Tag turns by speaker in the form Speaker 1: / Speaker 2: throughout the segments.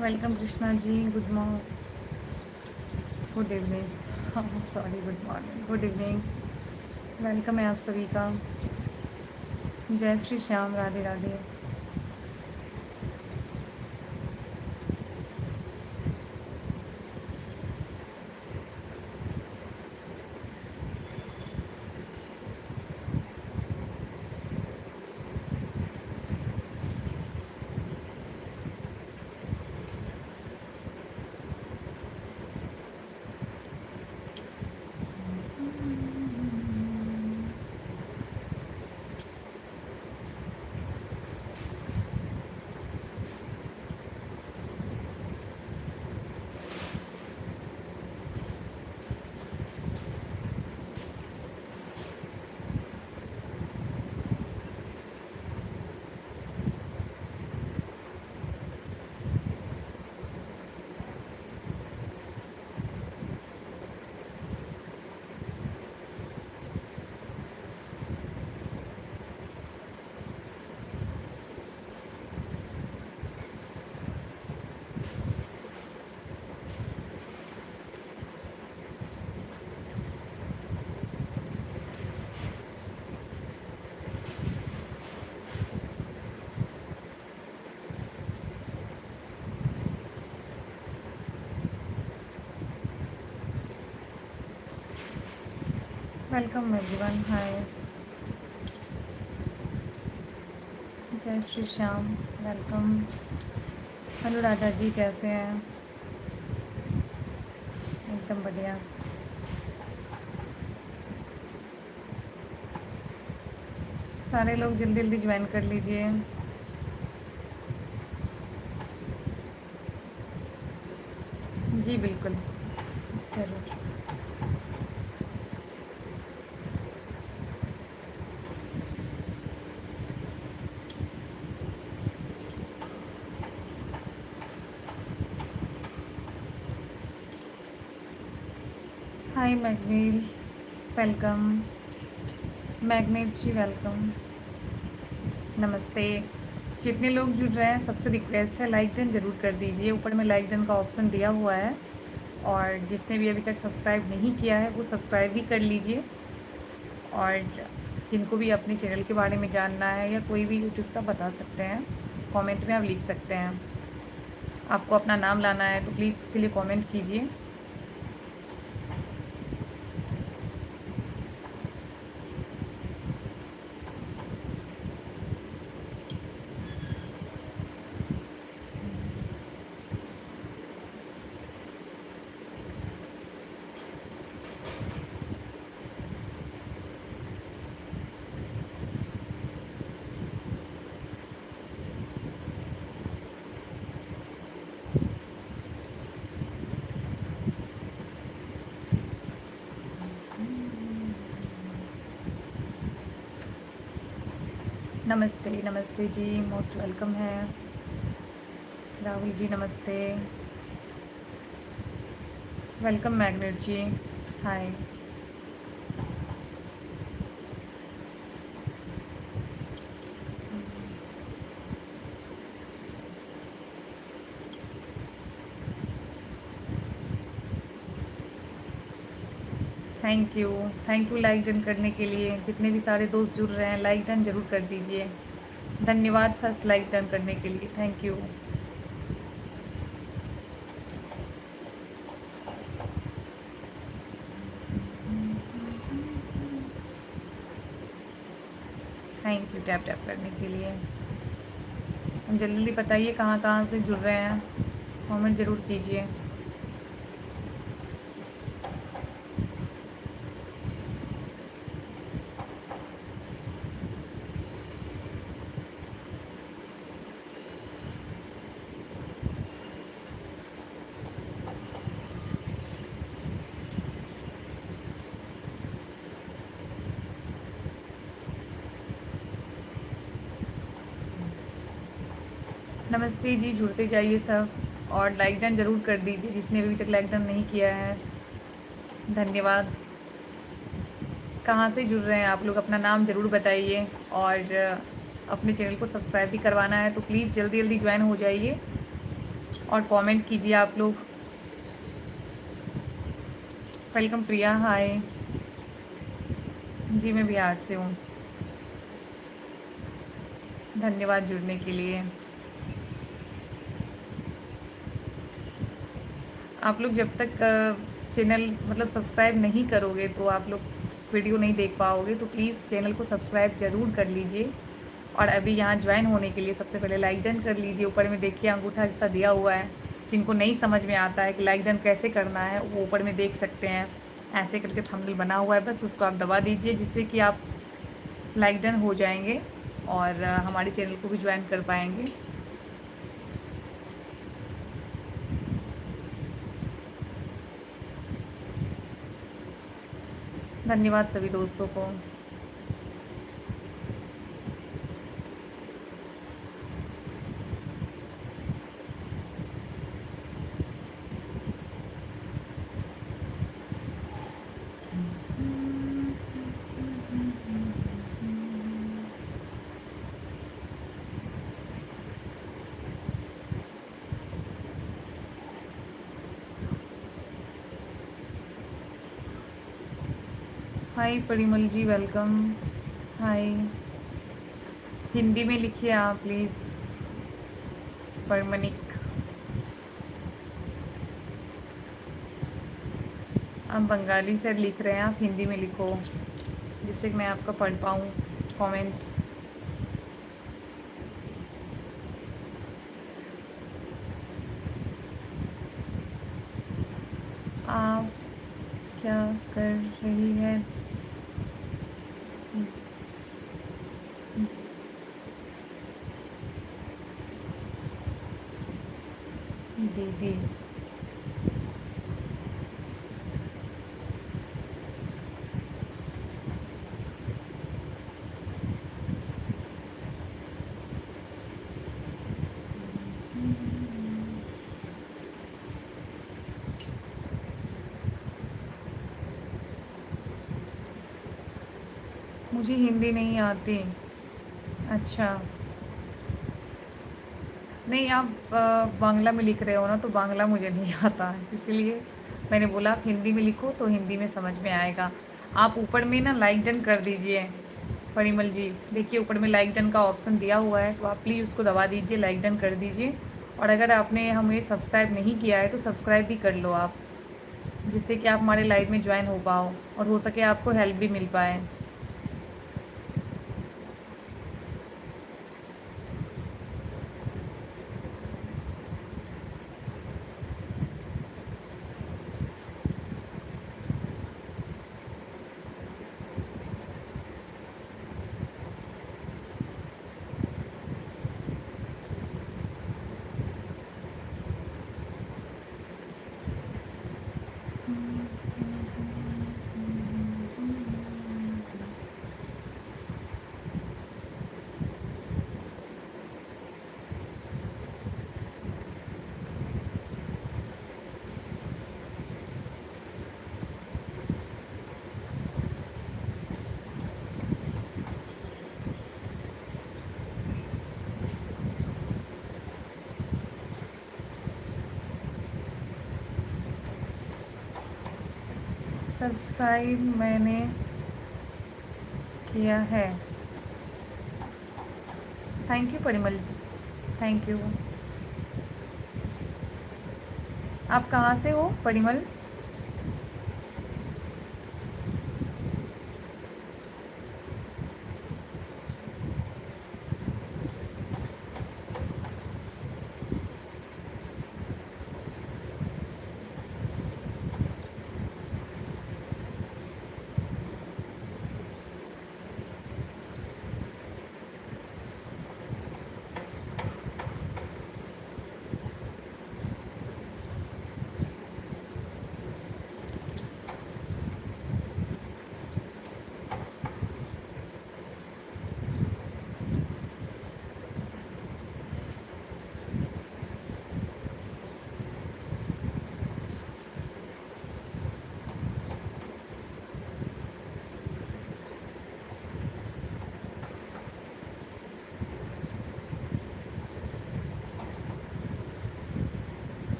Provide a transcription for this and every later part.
Speaker 1: Welcome Krishna ji, good morning, good evening, sorry good morning, good evening. Welcome है आप सभी का। जय Shri Shyam, Radhe Radhe. Welcome everyone, hi, जय श्री श्याम, वेलकम। अनुराधा जी कैसे हैं? एकदम बढ़िया। सारे लोग जल्दी जल्दी ज्वाइन कर लीजिए। जी बिल्कुल, जरूर। हाय मैग्नील, वेलकम। मैग्नेट जी वेलकम, नमस्ते। जितने लोग जुड़ रहे हैं सबसे रिक्वेस्ट है लाइक डन ज़रूर कर दीजिए। ऊपर में लाइक डन का ऑप्शन दिया हुआ है, और जिसने भी अभी तक सब्सक्राइब नहीं किया है वो सब्सक्राइब भी कर लीजिए। और जिनको भी अपने चैनल के बारे में जानना है या कोई भी यूट्यूब का बता सकते हैं, कमेंट में आप लिख सकते हैं। आपको अपना नाम लाना है तो प्लीज़ उसके लिए कमेंट कीजिए। नमस्ते, नमस्ते जी, मोस्ट वेलकम है। राहुल जी नमस्ते, welcome. Magnet ji hi. Thank you like done करने के लिए। जितने भी सारे दोस्त जुड़ रहे हैं लाइक डन ज़रूर कर दीजिए। धन्यवाद फर्स्ट लाइक डन करने के लिए, thank you. Thank you tap tap करने के लिए। जल्दी जल्दी बताइए कहाँ कहाँ से जुड़ रहे हैं, कमेंट ज़रूर कीजिए। नमस्ते जी, जुड़ते जाइए सब, और लाइक डन ज़रूर कर दीजिए जिसने अभी तक लाइक डन नहीं किया है। धन्यवाद। कहाँ से जुड़ रहे हैं आप लोग, अपना नाम ज़रूर बताइए, और अपने चैनल को सब्सक्राइब भी करवाना है तो प्लीज़ जल्दी जल्दी ज्वाइन हो जाइए और कमेंट कीजिए आप लोग। वेलकम प्रिया, हाय जी, मैं बिहार से हूँ। धन्यवाद जुड़ने के लिए। आप लोग जब तक चैनल मतलब सब्सक्राइब नहीं करोगे तो आप लोग वीडियो नहीं देख पाओगे, तो प्लीज़ चैनल को सब्सक्राइब ज़रूर कर लीजिए। और अभी यहाँ ज्वाइन होने के लिए सबसे पहले लाइक डन कर लीजिए। ऊपर में देखिए अंगूठा जैसा दिया हुआ है, जिनको नहीं समझ में आता है कि लाइक डन कैसे करना है वो ऊपर में देख सकते हैं। ऐसे करके थंबनेल बना हुआ है, बस उसको आप दबा दीजिए जिससे कि आप लाइक डन हो जाएंगे और हमारे चैनल को भी ज्वाइन कर पाएंगे। धन्यवाद सभी दोस्तों को। हाय परिमल जी, वेलकम। हाय, हिंदी में लिखिए आप प्लीज़। परमनिक, आप बंगाली से लिख रहे हैं, आप हिंदी में लिखो जिससे कि मैं आपका पढ़ पाऊँ कमेंट। आप क्या कर रही है दीदी? मुझे हिंदी नहीं आती। अच्छा, नहीं आप बांग्ला में लिख रहे हो ना, तो बांग्ला मुझे नहीं आता है, इसीलिए मैंने बोला आप हिंदी में लिखो तो हिंदी में समझ में आएगा। आप ऊपर में ना लाइक डन कर दीजिए परिमल जी। देखिए ऊपर में लाइक डन का ऑप्शन दिया हुआ है, तो आप प्लीज़ उसको दबा दीजिए, लाइक डन कर दीजिए। और अगर आपने हमें सब्सक्राइब नहीं किया है तो सब्सक्राइब भी कर लो आप, जिससे कि आप हमारे लाइव में ज्वाइन हो पाओ और हो सके आपको हेल्प भी मिल पाए। सब्सक्राइब मैंने किया है। Thank you Parimal ji, thank you. आप कहाँ से हो परिमल?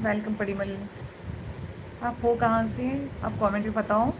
Speaker 1: वेलकम परिमल। आप हो कहाँ से? आप कमेंट में बताओ।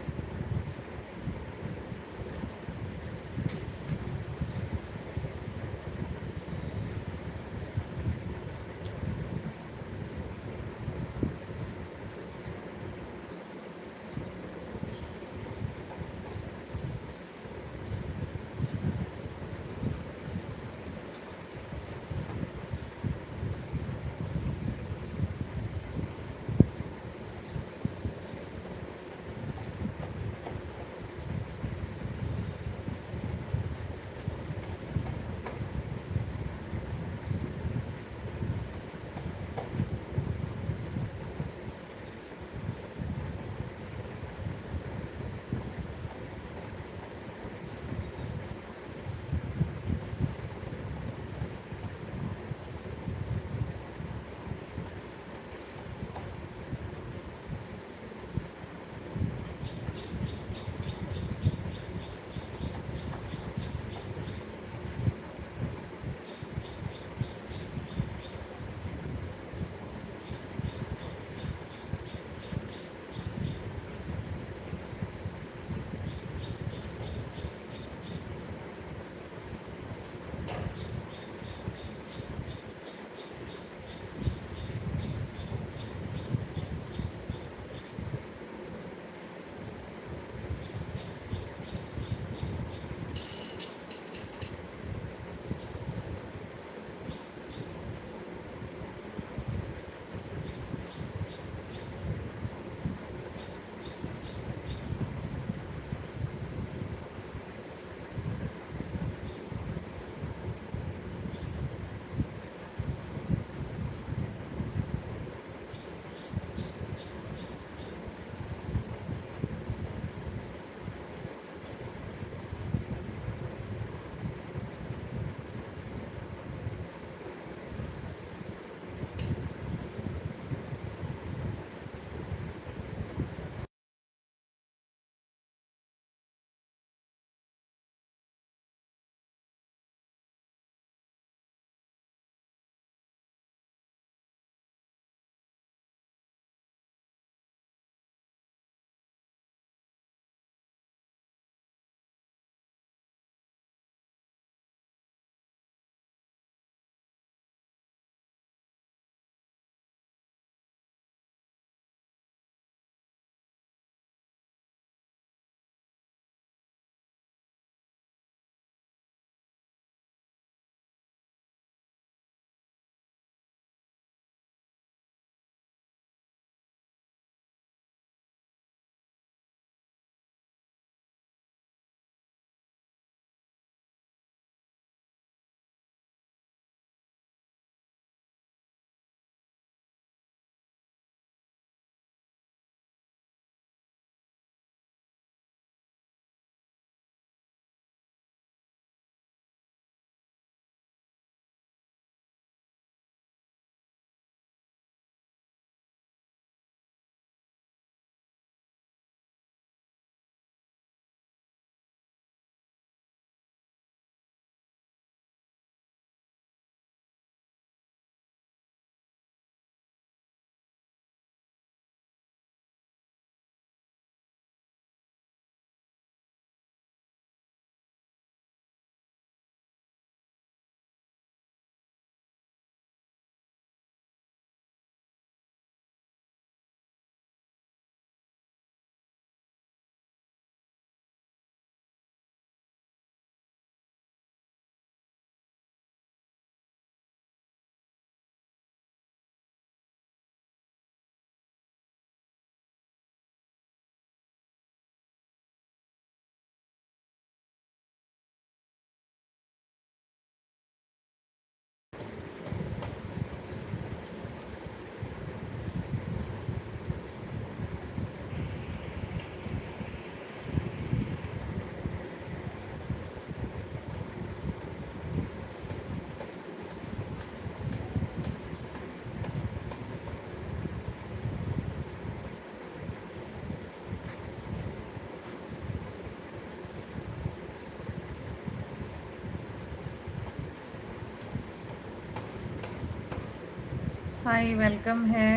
Speaker 1: हाय, वेलकम है।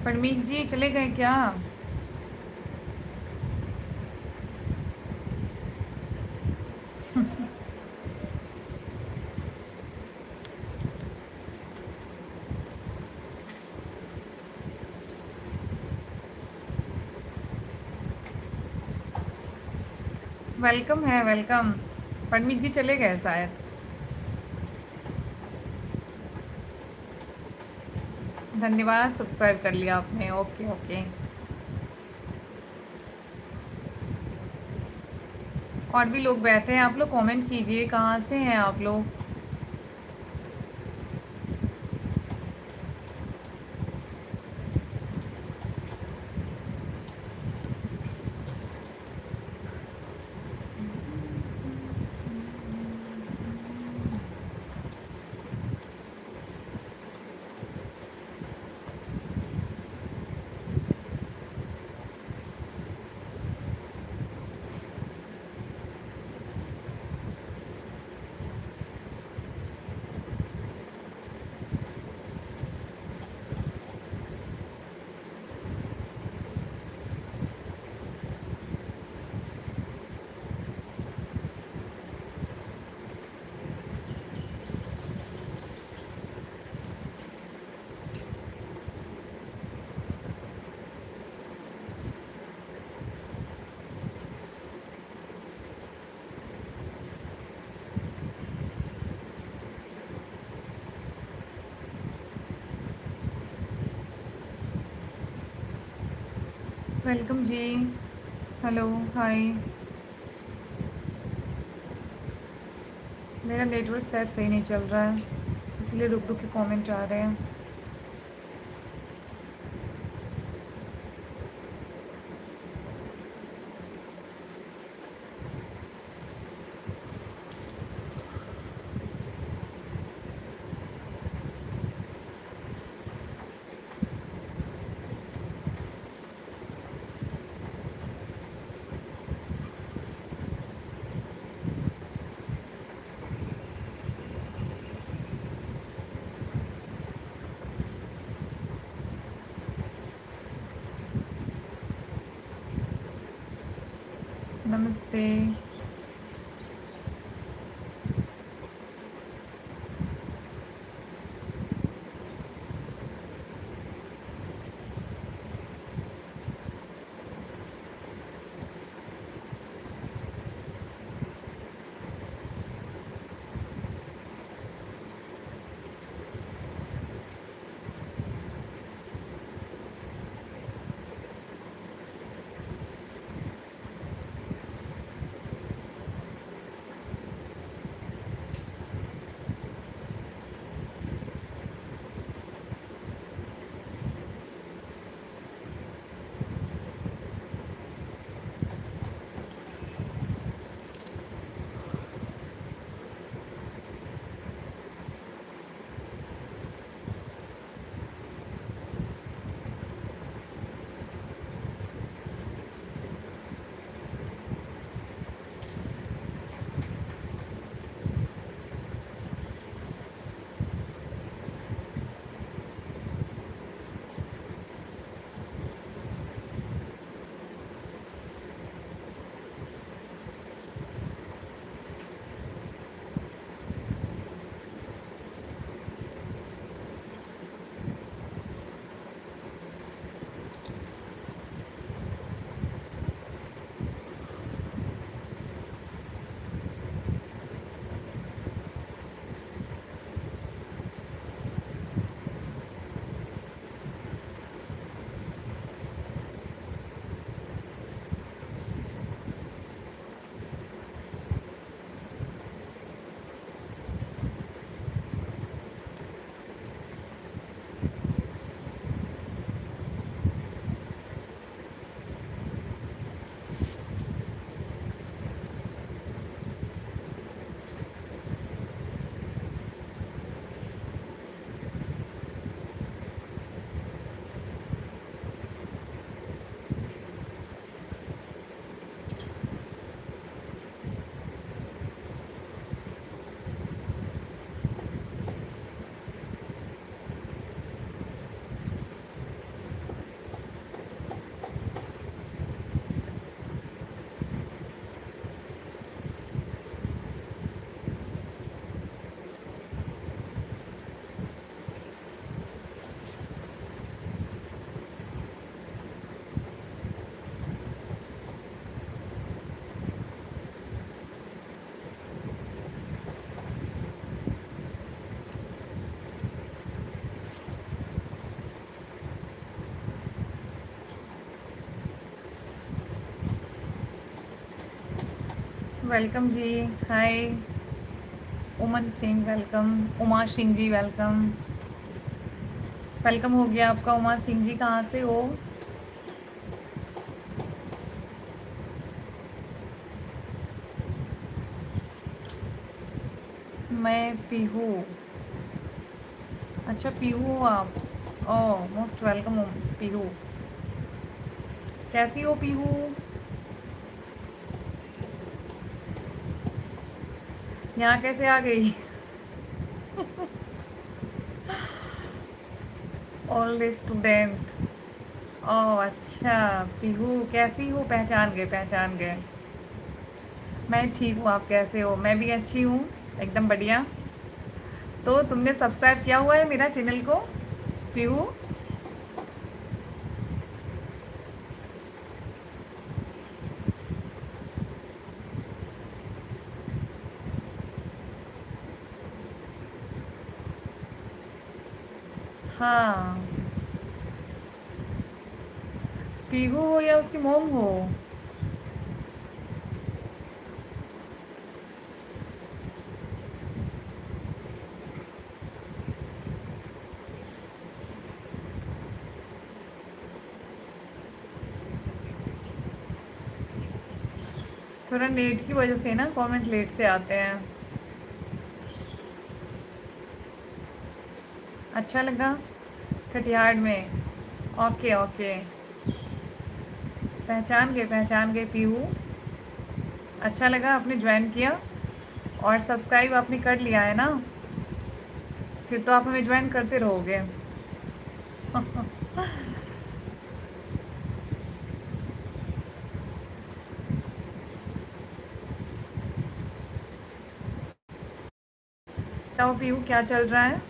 Speaker 1: परमीत जी चले गए क्या? वेलकम है, वेलकम। परमीत जी चले गए शायद। धन्यवाद, सब्सक्राइब कर लिया आपने। Okay okay. और भी लोग बैठे हैं, आप लोग कमेंट कीजिए कहाँ से हैं आप लोग। वेलकम जी। हेलो, हाय। मेरा नेटवर्क शायद सही नहीं चल रहा है, इसलिए रुक रुक के कमेंट आ रहे हैं। नमस्ते। वेलकम जी। हाय उमन Singh, welcome. Uma Singh ji, welcome. Welcome हो गया आपका। उमा सिंह जी कहाँ से हो? मैं पीहू। अच्छा, पीहू हो आप? ओह, मोस्ट वेलकम पीहू। कैसी हो पीहू? यहाँ कैसे आ गई? Old student. ओह अच्छा। पीहू कैसी हो? पहचान गए, पहचान गए। मैं ठीक हूँ, आप कैसे हो? मैं भी अच्छी हूँ, एकदम बढ़िया। तो तुमने सब्सक्राइब किया हुआ है मेरा चैनल को पीहू? हाँ। पीहू हो या उसकी मोम हो? थोड़ा नेट की वजह से ना कमेंट लेट से आते हैं। अच्छा लगा कटिहार में। Okay okay. पहचान गए पीहू। अच्छा लगा आपने ज्वाइन किया और सब्सक्राइब आपने कर लिया है ना? फिर तो आप हमें ज्वाइन करते रहोगे। बताओ पीहू, क्या चल रहा है?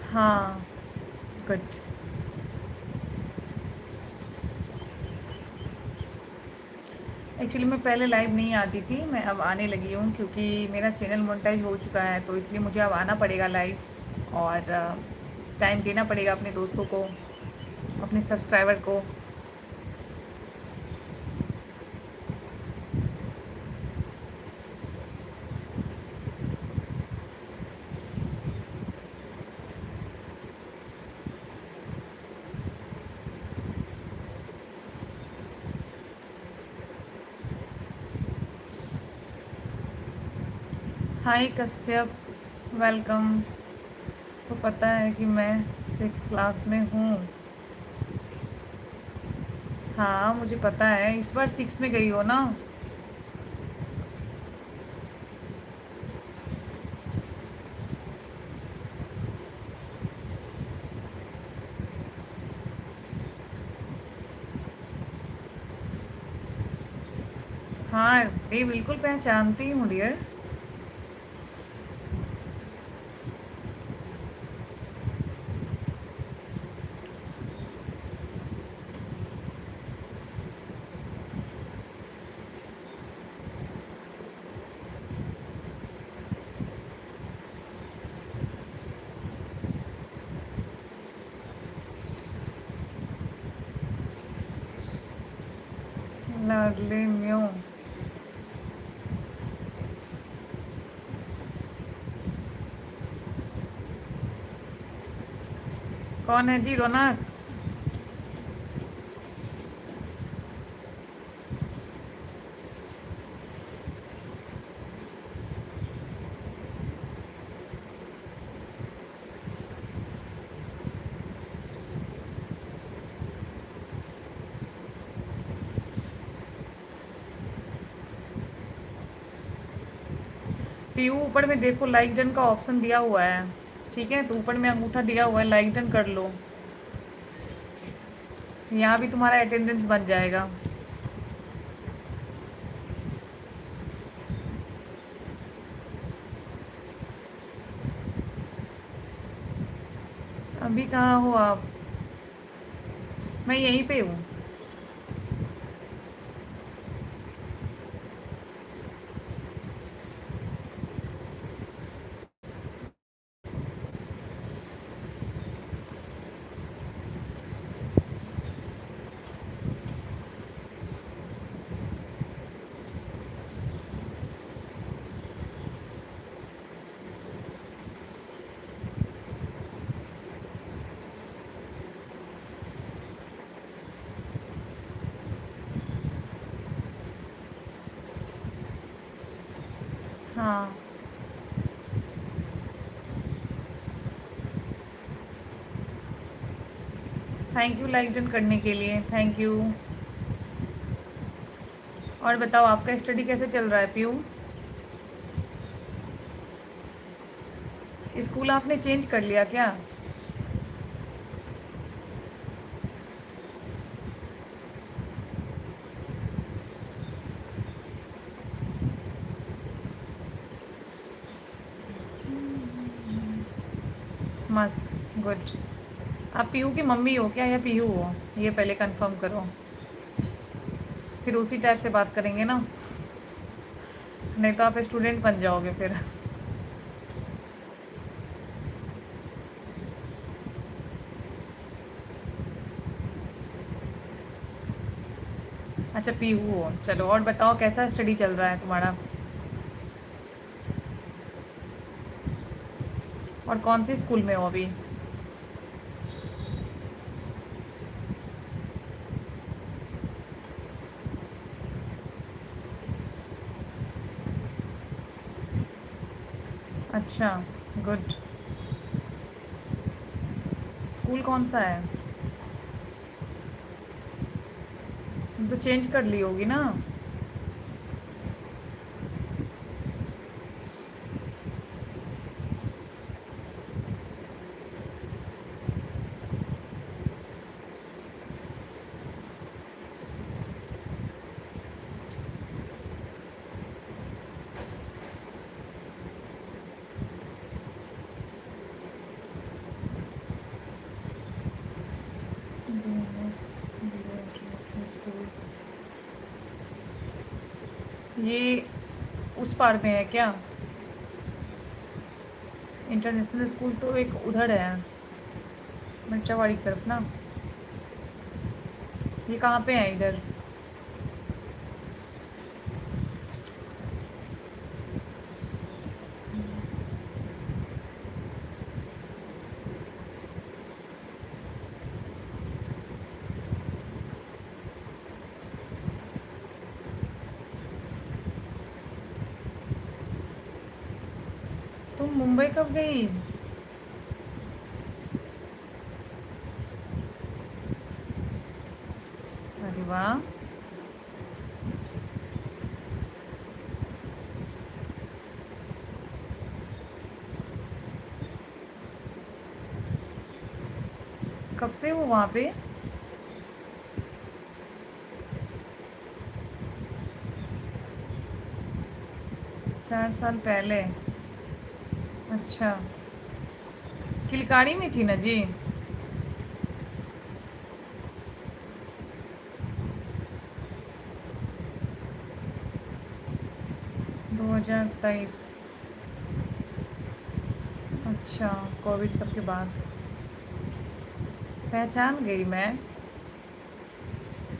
Speaker 1: हाँ, गुड। एक्चुअली मैं पहले लाइव नहीं आती थी, मैं अब आने लगी हूँ क्योंकि मेरा चैनल मोनेटाइज हो चुका है, तो इसलिए मुझे अब आना पड़ेगा लाइव। और टाइम देना पड़ेगा अपने दोस्तों को, अपने सब्सक्राइबर को। हाय कश्यप, वेलकम। तो पता है कि मैं 6th क्लास में हूँ। हाँ मुझे पता है, इस बार 6 में गई हो ना? हाँ, ये बिल्कुल पहचानती हूँ डियर। लाडली म्यू। कौन है जी? रौनक? पीयू, ऊपर में देखो लाइक डन का ऑप्शन दिया हुआ है, ठीक है? तो ऊपर में अंगूठा दिया हुआ है, लाइक डन कर लो। यहाँ भी तुम्हारा अटेंडेंस बन जाएगा। अभी कहाँ हो आप? मैं यहीं पे हूँ। हाँ, थैंक यू लाइक डन करने के लिए, थैंक यू। और बताओ आपका स्टडी कैसे चल रहा है पीयू? स्कूल आपने चेंज कर लिया क्या? मस्त, गुड। आप पीयू की मम्मी हो क्या या पीयू हो, ये पहले कंफर्म करो, फिर उसी टाइप से बात करेंगे ना, नहीं तो आप स्टूडेंट बन जाओगे फिर। अच्छा पीयू हो, चलो और बताओ कैसा स्टडी चल रहा है तुम्हारा? और कौन से स्कूल में हो अभी? अच्छा, गुड। स्कूल कौन सा है? तुम तो चेंज कर ली होगी ना। स्कूल ये उस पार में है क्या? इंटरनेशनल स्कूल तो एक उधर है, मिर्चावाड़ी की तरफ ना। ये कहाँ पे है इधर? तुम मुंबई कब गई? अरे वाह। कब से हो वहाँ पे? 4 साल पहले। अच्छा, किलकारी में थी ना जी? 2023। अच्छा, कोविड सबके बाद पहचान गई मैं।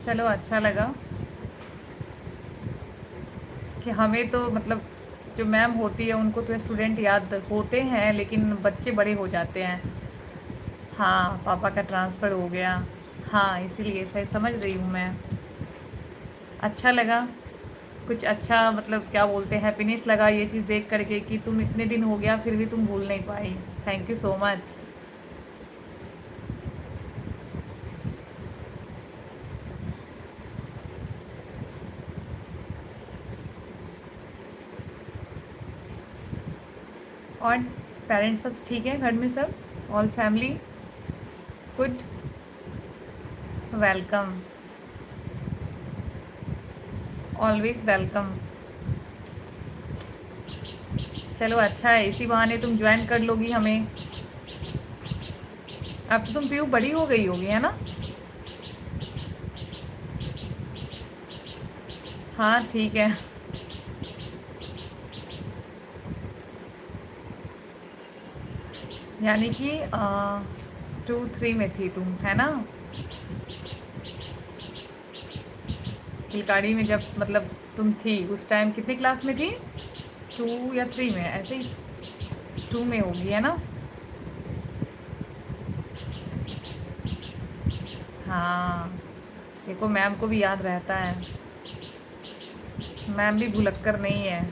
Speaker 1: चलो अच्छा लगा कि हमें तो मतलब जो मैम होती है उनको तो स्टूडेंट याद होते हैं, लेकिन बच्चे बड़े हो जाते हैं। हाँ, पापा का ट्रांसफ़र हो गया। हाँ, इसीलिए सही समझ रही हूँ मैं। अच्छा लगा, कुछ अच्छा मतलब क्या बोलते हैं, हैप्पीनेस लगा ये चीज़ देख करके कि तुम इतने दिन हो गया फिर भी तुम भूल नहीं पाई। Thank you so much. और पेरेंट्स सब ठीक है घर में सब? All family good? Welcome, always welcome. चलो अच्छा है, इसी बहाने तुम ज्वाइन कर लोगी हमें। अब तो तुम पीयू बड़ी हो गई होगी है ना? हाँ ठीक है। यानी कि 2 3 में थी तुम है ना? किलकारी में जब मतलब तुम थी उस टाइम कितनी क्लास में थी? 2 या 3 में ऐसे ही, 2 में होगी है ना? हाँ, देखो मैम को भी याद रहता है, मैम भी भुलक्कर नहीं है।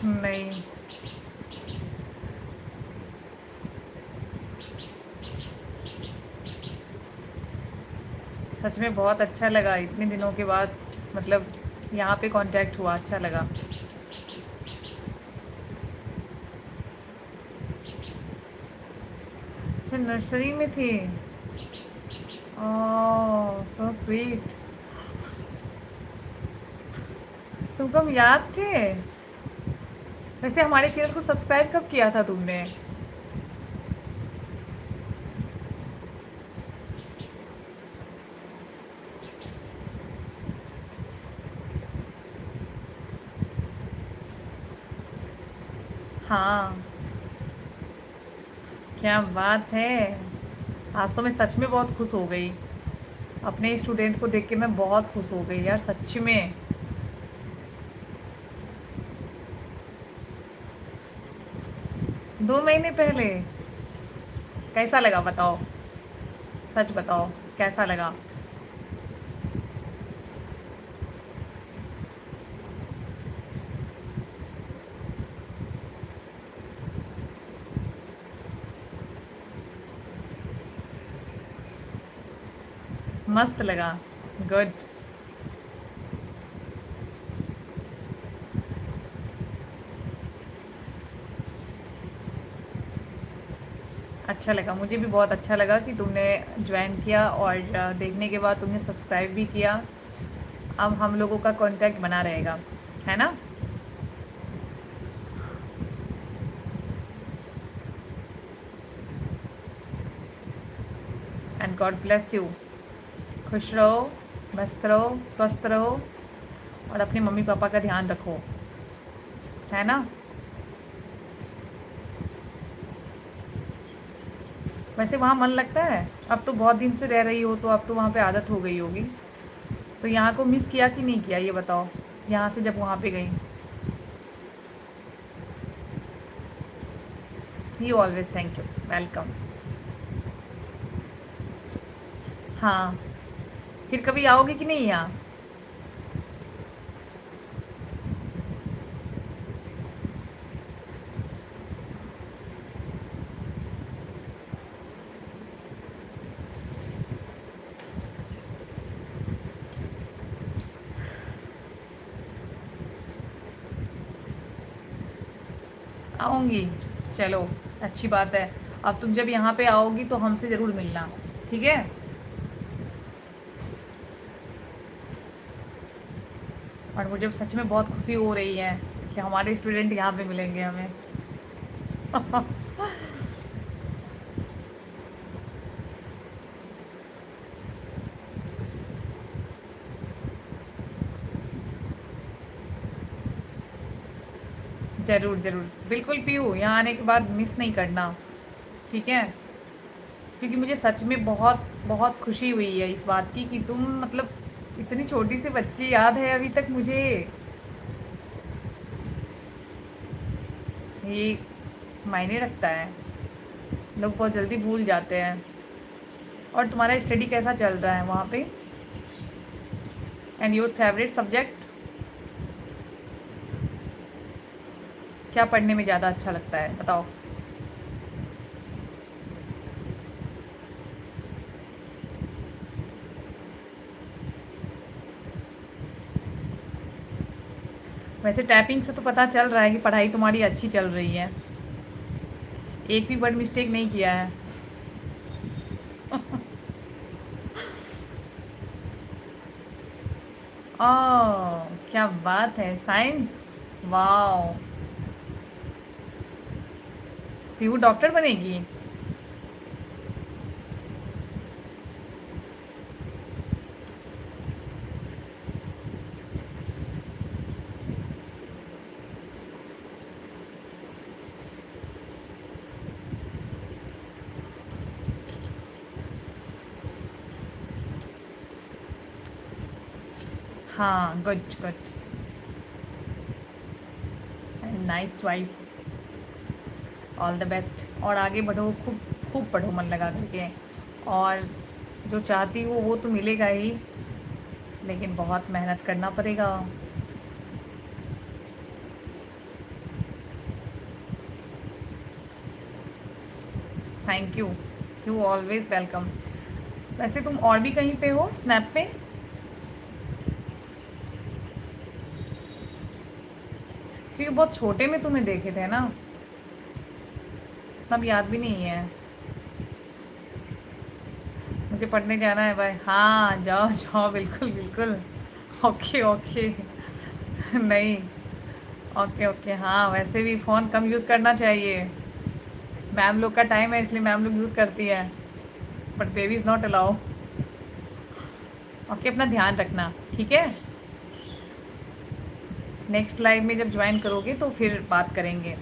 Speaker 1: नहीं, सच में बहुत अच्छा लगा इतने दिनों के बाद, मतलब यहाँ पे कांटेक्ट हुआ, अच्छा लगा। अच्छा, नर्सरी में थी। ओह सो स्वीट। तुमको हम याद थे। वैसे हमारे चैनल को सब्सक्राइब कब किया था तुमने? हाँ, क्या बात है। आज तो मैं सच में बहुत खुश हो गई, अपने स्टूडेंट को देख के मैं बहुत खुश हो गई यार, सच में। 2 महीने पहले? कैसा लगा बताओ, सच बताओ, कैसा लगा? मस्त लगा। गुड। अच्छा लगा, मुझे भी बहुत अच्छा लगा कि तुमने ज्वाइन किया, और देखने के बाद तुमने सब्सक्राइब भी किया। अब हम लोगों का कांटेक्ट बना रहेगा, है ना? And God bless you. खुश रहो, मस्त रहो, स्वस्थ रहो, और अपने मम्मी पापा का ध्यान रखो, है ना? वैसे वहाँ मन लगता है? अब तो बहुत दिन से रह रही हो, तो अब तो वहाँ पे आदत हो गई होगी। तो यहाँ को मिस किया कि नहीं किया, ये बताओ, यहाँ से जब वहाँ पे गई। You always, thank you, welcome. हाँ, फिर कभी आओगे कि नहीं यहाँ? आऊँगी। चलो, अच्छी बात है। अब तुम जब यहाँ पे आओगी तो हमसे ज़रूर मिलना, ठीक है? और मुझे सच में बहुत खुशी हो रही है कि हमारे स्टूडेंट यहाँ पे मिलेंगे हमें। ज़रूर ज़रूर, बिल्कुल पीहू, यहाँ आने के बाद मिस नहीं करना, ठीक है? क्योंकि मुझे सच में बहुत बहुत खुशी हुई है इस बात की कि तुम, मतलब इतनी छोटी सी बच्ची याद है अभी तक मुझे। ये मायने रखता है, लोग बहुत जल्दी भूल जाते हैं। और तुम्हारा स्टडी कैसा चल रहा है वहाँ पे? And your favourite subject? क्या पढ़ने में ज़्यादा अच्छा लगता है, बताओ? वैसे टाइपिंग से तो पता चल रहा है कि पढ़ाई तुम्हारी अच्छी चल रही है, एक भी वर्ड मिस्टेक नहीं किया है। ओह, क्या बात है, साइंस। वाओ, फिर वो डॉक्टर बनेगी? हाँ, good good, nice choice. All the best, और आगे बढ़ो, खूब खूब पढ़ो मन लगा करके। और जो चाहती हो वो तो मिलेगा ही, लेकिन बहुत मेहनत करना पड़ेगा। Thank you, you always welcome. वैसे तुम और भी कहीं पे हो स्नैप पे? क्योंकि बहुत छोटे में तुम्हें देखे थे ना, तब याद भी नहीं है। मुझे पढ़ने जाना है भाई। हाँ जाओ जाओ, बिल्कुल बिल्कुल। Okay okay. नहीं। ओके ओके, हाँ वैसे भी फ़ोन कम यूज़ करना चाहिए। मैम लोग का टाइम है इसलिए मैम लोग यूज़ करती है, but baby is not allow. Okay, अपना ध्यान रखना, ठीक है। नेक्स्ट लाइव में जब ज्वाइन करोगे तो फिर बात करेंगे।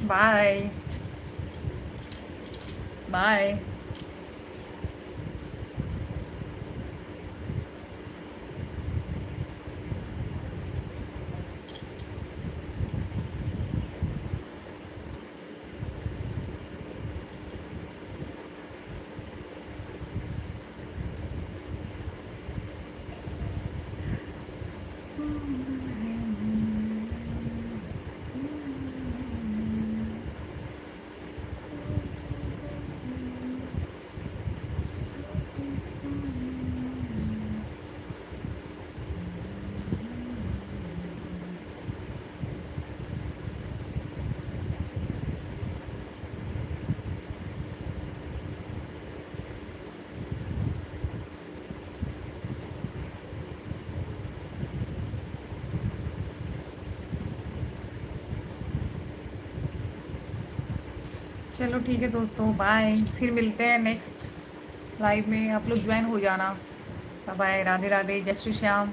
Speaker 1: बाय। बाय। चलो ठीक है दोस्तों, बाय। फिर मिलते हैं नेक्स्ट लाइव में, आप लोग ज्वाइन हो जाना। बाय बाय, राधे राधे, जय श्री श्याम।